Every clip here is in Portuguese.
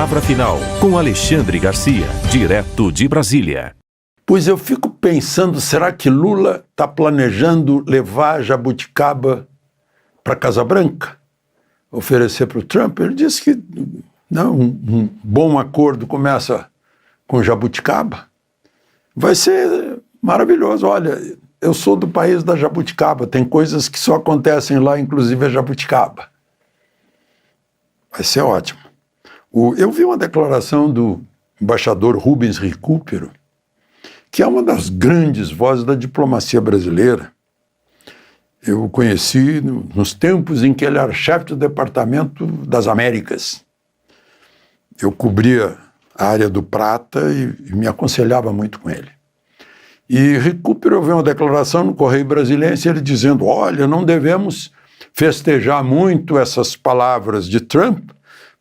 Palavra Final, com Alexandre Garcia, direto de Brasília. Pois eu fico pensando, será que Lula está planejando levar Jabuticaba para Casa Branca? Oferecer para o Trump? Ele disse que não, um bom acordo começa com Jabuticaba. Vai ser maravilhoso. Olha, eu sou do país da Jabuticaba, tem coisas que só acontecem lá, inclusive a Jabuticaba. Vai ser ótimo. Eu vi uma declaração do embaixador Rubens Recupero, que é uma das grandes vozes da diplomacia brasileira. Eu o conheci nos tempos em que ele era chefe do Departamento das Américas. Eu cobria a área do Prata e me aconselhava muito com ele. E Recupero, eu vi uma declaração no Correio Brasiliense, ele dizendo, olha, não devemos festejar muito essas palavras de Trump,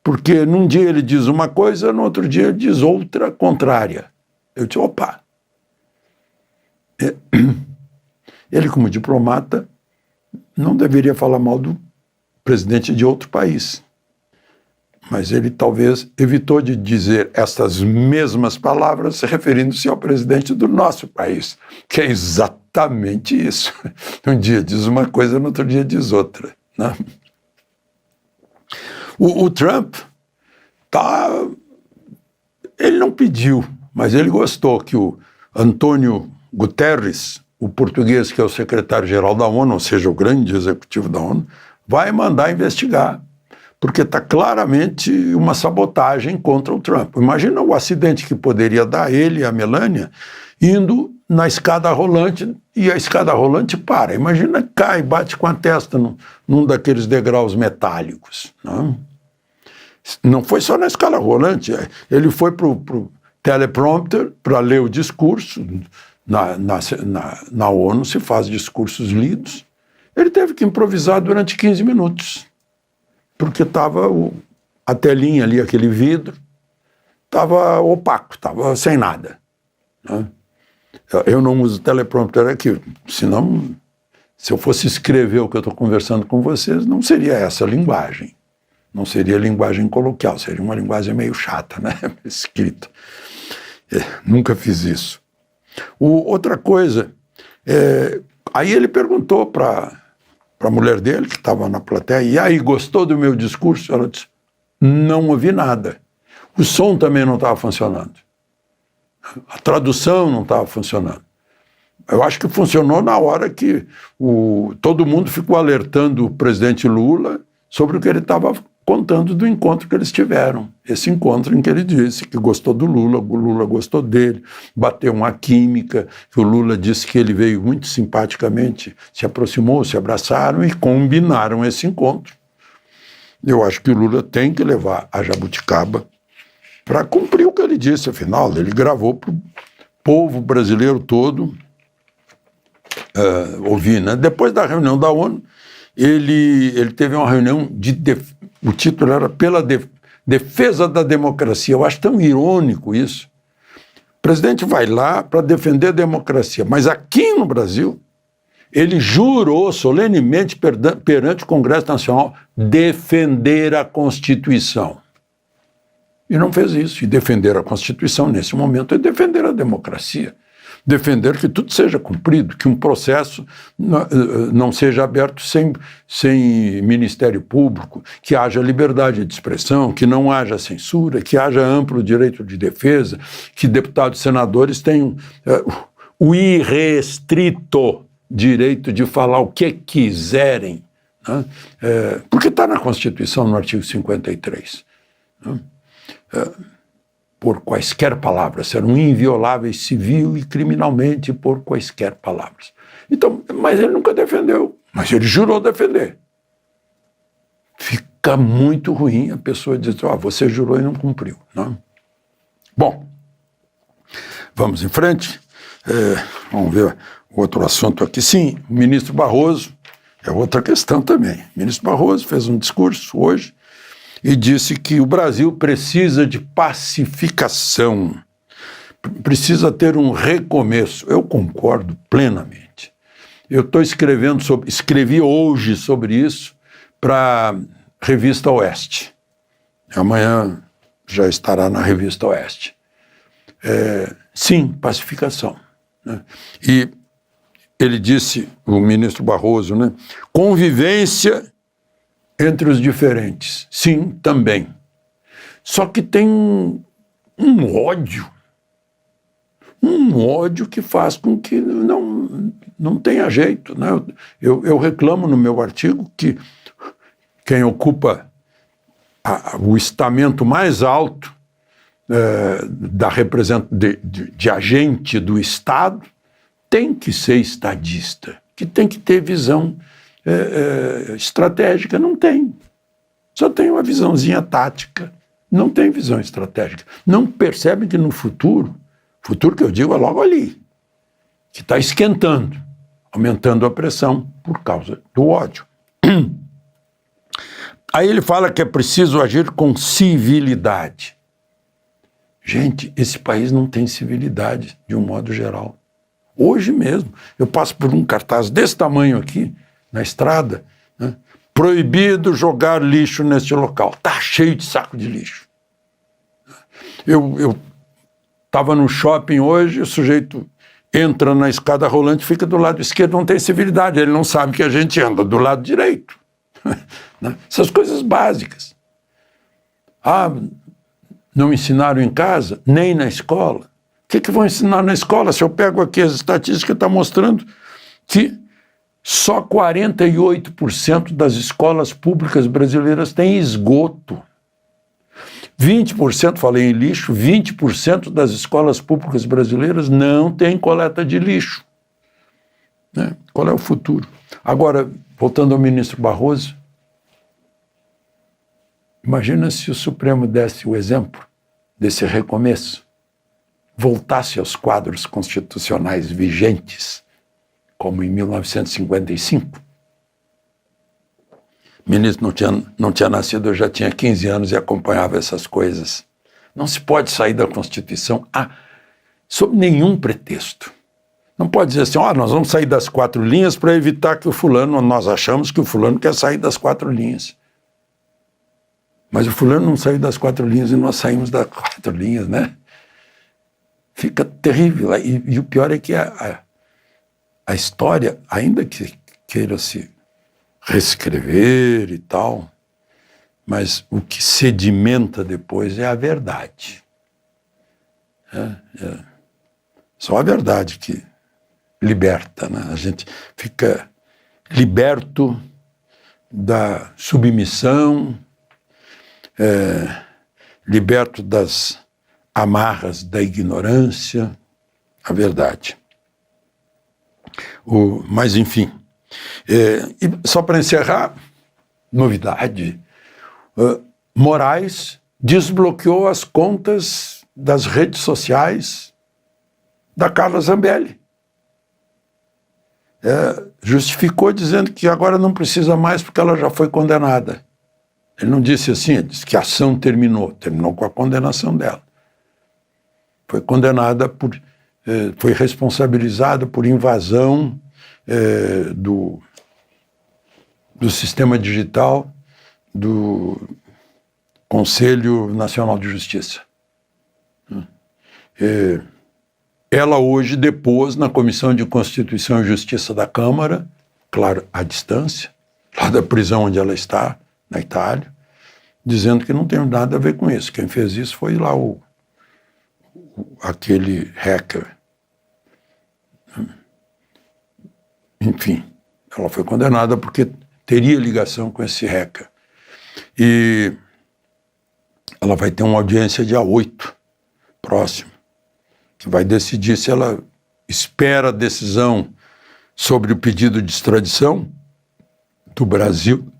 porque num dia ele diz uma coisa, no outro dia ele diz outra contrária. Eu disse, opa! Ele, como diplomata, não deveria falar mal do presidente de outro país. Mas ele talvez evitou de dizer essas mesmas palavras referindo-se ao presidente do nosso país, que é exatamente isso. Um dia diz uma coisa, no outro dia diz outra, né? O Trump ele não pediu, mas ele gostou que o Antônio Guterres, o português que é o secretário-geral da ONU, ou seja, o grande executivo da ONU, vai mandar investigar, porque está claramente uma sabotagem contra o Trump. Imagina o acidente que poderia dar ele e a Melania indo na escada rolante e a escada rolante para. Imagina, cai, bate com a testa num daqueles degraus metálicos. Não foi só na escada rolante, ele foi para o teleprompter para ler o discurso. Na ONU se faz discursos lidos. Ele teve que improvisar durante 15 minutos, porque estava a telinha ali, aquele vidro, estava opaco, estava sem nada, né? Eu não uso teleprompter aqui, senão, se eu fosse escrever o que eu estou conversando com vocês, não seria essa linguagem. Não seria linguagem coloquial, seria uma linguagem meio chata, né? Escrita. Nunca fiz isso. Outra coisa, aí ele perguntou para a mulher dele, que estava na plateia, e aí, gostou do meu discurso? Ela disse, não ouvi nada. O som também não estava funcionando. A tradução não estava funcionando. Eu acho que funcionou na hora que todo mundo ficou alertando o presidente Lula sobre o que ele estava contando do encontro que eles tiveram. Esse encontro em que ele disse que gostou do Lula, o Lula gostou dele, bateu uma química, que o Lula disse que ele veio muito simpaticamente, se aproximou, se abraçaram e combinaram esse encontro. Eu acho que o Lula tem que levar a Jabuticaba para cumprir o que ele disse, afinal, ele gravou para o povo brasileiro todo ouvir, né? Depois da reunião da ONU, ele teve uma reunião o título era Pela Defesa da Democracia. Eu acho tão irônico isso. O presidente vai lá para defender a democracia, mas aqui no Brasil, ele jurou solenemente perante o Congresso Nacional defender a Constituição. E não fez isso. E defender a Constituição, nesse momento, é defender a democracia. Defender que tudo seja cumprido, que um processo não seja aberto sem Ministério Público, que haja liberdade de expressão, que não haja censura, que haja amplo direito de defesa, que deputados e senadores tenham o irrestrito direito de falar o que quiserem, né? Porque está na Constituição, no artigo 53. Né? Por quaisquer palavras, serão invioláveis civil e criminalmente por quaisquer palavras. Então, mas ele nunca defendeu, mas ele jurou defender. Fica muito ruim a pessoa dizer, você jurou e não cumpriu. Não? Bom, vamos em frente. Vamos ver outro assunto aqui. Sim, o ministro Barroso, é outra questão também. O ministro Barroso fez um discurso hoje, e disse que o Brasil precisa de pacificação, precisa ter um recomeço. Eu concordo plenamente. Eu estou escrevi hoje sobre isso para a Revista Oeste. Amanhã já estará na Revista Oeste. Sim, pacificação, né? E ele disse, o ministro Barroso, né, convivência entre os diferentes. Sim, também. Só que tem um ódio que faz com que não tenha jeito, né? Eu reclamo no meu artigo que quem ocupa o estamento mais alto de agente do Estado tem que ser estadista, que tem que ter visão estratégica. Não tem. Só tem uma visãozinha tática. Não tem visão estratégica. Não percebe que no futuro que eu digo é logo ali, que está esquentando, aumentando a pressão por causa do ódio. Aí ele fala que é preciso agir com civilidade. Gente, esse país não tem civilidade de um modo geral. Hoje mesmo, eu passo por um cartaz desse tamanho aqui, na estrada, né? Proibido jogar lixo neste local. Está cheio de saco de lixo. Eu estava no shopping hoje, o sujeito entra na escada rolante, fica do lado esquerdo, não tem civilidade, ele não sabe que a gente anda do lado direito. Essas coisas básicas. Não ensinaram em casa, nem na escola. O que vão ensinar na escola? Se eu pego aqui as estatísticas, está mostrando que só 48% das escolas públicas brasileiras têm esgoto. 20%, falei em lixo, 20% das escolas públicas brasileiras não têm coleta de lixo. Né? Qual é o futuro? Agora, voltando ao ministro Barroso, imagina se o Supremo desse o exemplo desse recomeço, voltasse aos quadros constitucionais vigentes, como em 1955. O ministro não tinha nascido, eu já tinha 15 anos e acompanhava essas coisas. Não se pode sair da Constituição sob nenhum pretexto. Não pode dizer assim, nós vamos sair das 4 linhas para evitar que nós achamos que o fulano quer sair das 4 linhas. Mas o fulano não saiu das 4 linhas e nós saímos das 4 linhas, né? Fica terrível. E o pior é que a história, ainda que queira se reescrever e tal, mas o que sedimenta depois é a verdade. Só a verdade que liberta, né? A gente fica liberto da submissão, liberto das amarras da ignorância, a verdade. Mas, enfim, e só para encerrar, novidade, Moraes desbloqueou as contas das redes sociais da Carla Zambelli. Justificou dizendo que agora não precisa mais porque ela já foi condenada. Ele não disse assim, ele disse que a ação terminou com a condenação dela. Foi condenada foi responsabilizada por invasão do sistema digital do Conselho Nacional de Justiça. Ela hoje depôs na Comissão de Constituição e Justiça da Câmara, claro, à distância, lá da prisão onde ela está, na Itália, dizendo que não tem nada a ver com isso. Quem fez isso foi lá aquele hacker. Enfim, ela foi condenada porque teria ligação com esse hacker. E ela vai ter uma audiência dia 8, próximo, que vai decidir se ela espera a decisão sobre o pedido de extradição do Brasil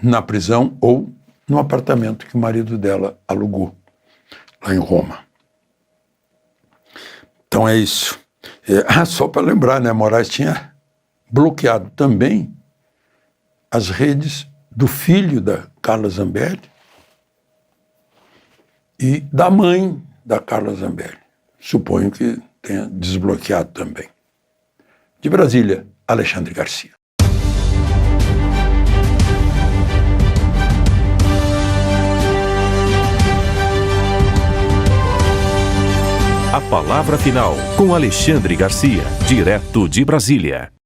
na prisão ou no apartamento que o marido dela alugou lá em Roma. Então é isso. Só para lembrar, né, Moraes tinha bloqueado também as redes do filho da Carla Zambelli e da mãe da Carla Zambelli. Suponho que tenha desbloqueado também. De Brasília, Alexandre Garcia. A Palavra Final, com Alexandre Garcia, direto de Brasília.